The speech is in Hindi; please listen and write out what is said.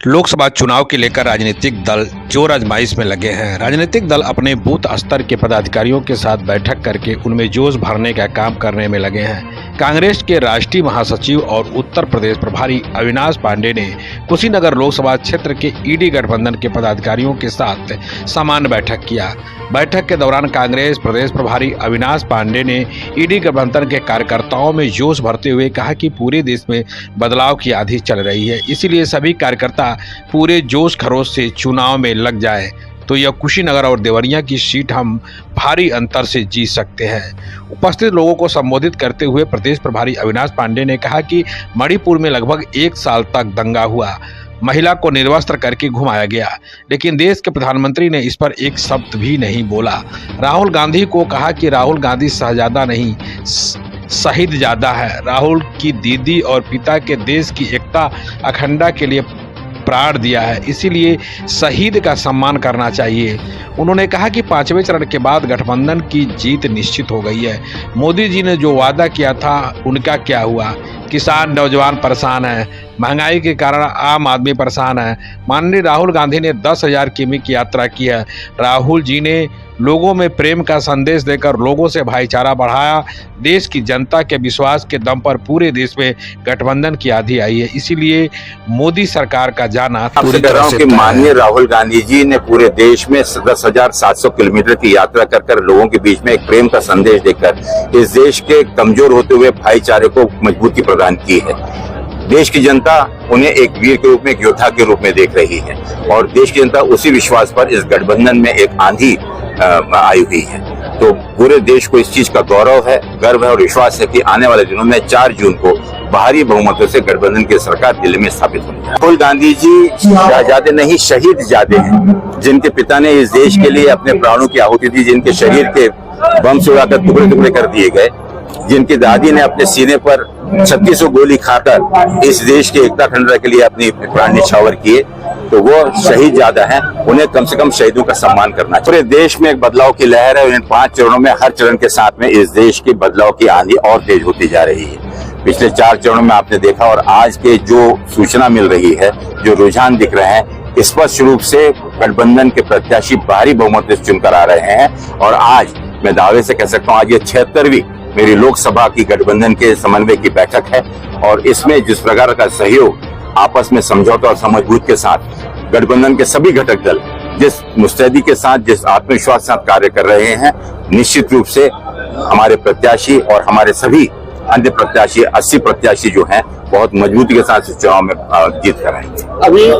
लोकसभा चुनाव के लेकर राजनीतिक दल जोर आजमाइश में लगे हैं। राजनीतिक दल अपने बूथ स्तर के पदाधिकारियों के साथ बैठक करके उनमें जोश भरने का काम करने में लगे हैं। कांग्रेस के राष्ट्रीय महासचिव और उत्तर प्रदेश प्रभारी अविनाश पांडे ने कुशीनगर लोकसभा क्षेत्र के ईडी गठबंधन के पदाधिकारियों के साथ सामान्य बैठक किया। बैठक के दौरान कांग्रेस प्रदेश प्रभारी अविनाश पांडे ने ईडी गठबंधन के कार्यकर्ताओं में जोश भरते हुए कहा कि पूरे देश में बदलाव की आंधी चल रही है, इसीलिए सभी कार्यकर्ता पूरे जोश खरोश से चुनाव में लग जाए तो यह कुशीनगर और देवरिया की सीट हम भारी अंतर से जीत सकते हैं। उपस्थित लोगों को संबोधित करते हुए प्रदेश प्रभारी अविनाश पांडे ने कहा कि मणिपुर में लगभग 1 साल तक दंगा हुआ, महिला को निर्वस्त्र करके घुमाया गया, लेकिन देश के प्रधानमंत्री ने इस पर एक शब्द भी नहीं बोला। राहुल गांधी को कहा कि राहुल गांधी शहजादा नहीं शहीद ज्यादा है। राहुल की दीदी और पिता के देश की एकता अखंडता के लिए प्राण दिया है, इसीलिए शहीद का सम्मान करना चाहिए। उन्होंने कहा कि 5वें चरण के बाद गठबंधन की जीत निश्चित हो गई है। मोदी जी ने जो वादा किया था उनका क्या हुआ? किसान नौजवान परेशान है, महंगाई के कारण आम आदमी परेशान है। माननीय राहुल गांधी ने 10,000 किमी की यात्रा की है। राहुल जी ने लोगों में प्रेम का संदेश देकर लोगों से भाईचारा बढ़ाया। देश की जनता के विश्वास के दम पर पूरे देश में गठबंधन की आंधी आई है, इसीलिए मोदी सरकार का जाना पूरी तरह से माननीय राहुल गांधी जी ने पूरे देश में 10,700 किलोमीटर की यात्रा कर लोगों के बीच में एक प्रेम का संदेश देकर इस देश के कमजोर होते हुए भाईचारे को मजबूती प्रदान की है। देश की जनता उन्हें एक वीर के रूप में, एक योद्धा के रूप में देख रही है और देश की जनता उसी विश्वास पर इस गठबंधन में एक आंधी आई हुई है। तो पूरे देश को इस चीज का गौरव है, गर्व है और विश्वास है कि आने वाले दिनों में 4 जून को भारी बहुमतों से गठबंधन की सरकार दिल्ली में स्थापित होगी। राहुल गांधी जी शहजादे नहीं शहीद जादे हैं, जिनके पिता ने इस देश के लिए अपने प्राणों की आहुति दी, जिनके शरीर के बम से उड़ाकर टुकड़े टुकड़े कर दिए गए, जिनकी दादी ने अपने सीने पर 3600 गोली खाकर इस देश की एकता अखंडता के लिए अपनी प्राण न्यौछावर किए, तो वो शहीद ज्यादा हैं। उन्हें कम से कम शहीदों का सम्मान करना चाहिए। पूरे देश में एक बदलाव की लहर है। इन 5 चरणों में हर चरण के साथ में इस देश की बदलाव की आंधी और तेज होती जा रही है। पिछले 4 चरणों में आपने देखा और आज के जो सूचना मिल रही है, जो रुझान दिख रहे हैं, स्पष्ट रूप से गठबंधन के प्रत्याशी भारी बहुमत से चुनकर आ रहे हैं। और आज मैं दावे से कह सकता हूँ आज ये 76वीं मेरी लोकसभा की गठबंधन के समन्वय की बैठक है और इसमें जिस प्रकार का सहयोग, आपस में समझौता और समझबूझ के साथ गठबंधन के सभी घटक दल जिस मुस्तैदी के साथ, जिस आत्मविश्वास के साथ कार्य कर रहे हैं, निश्चित रूप से हमारे प्रत्याशी और हमारे सभी अन्य प्रत्याशी 80 प्रत्याशी जो हैं बहुत मजबूती के साथ इस चुनाव में जीत कर आएंगे। अभी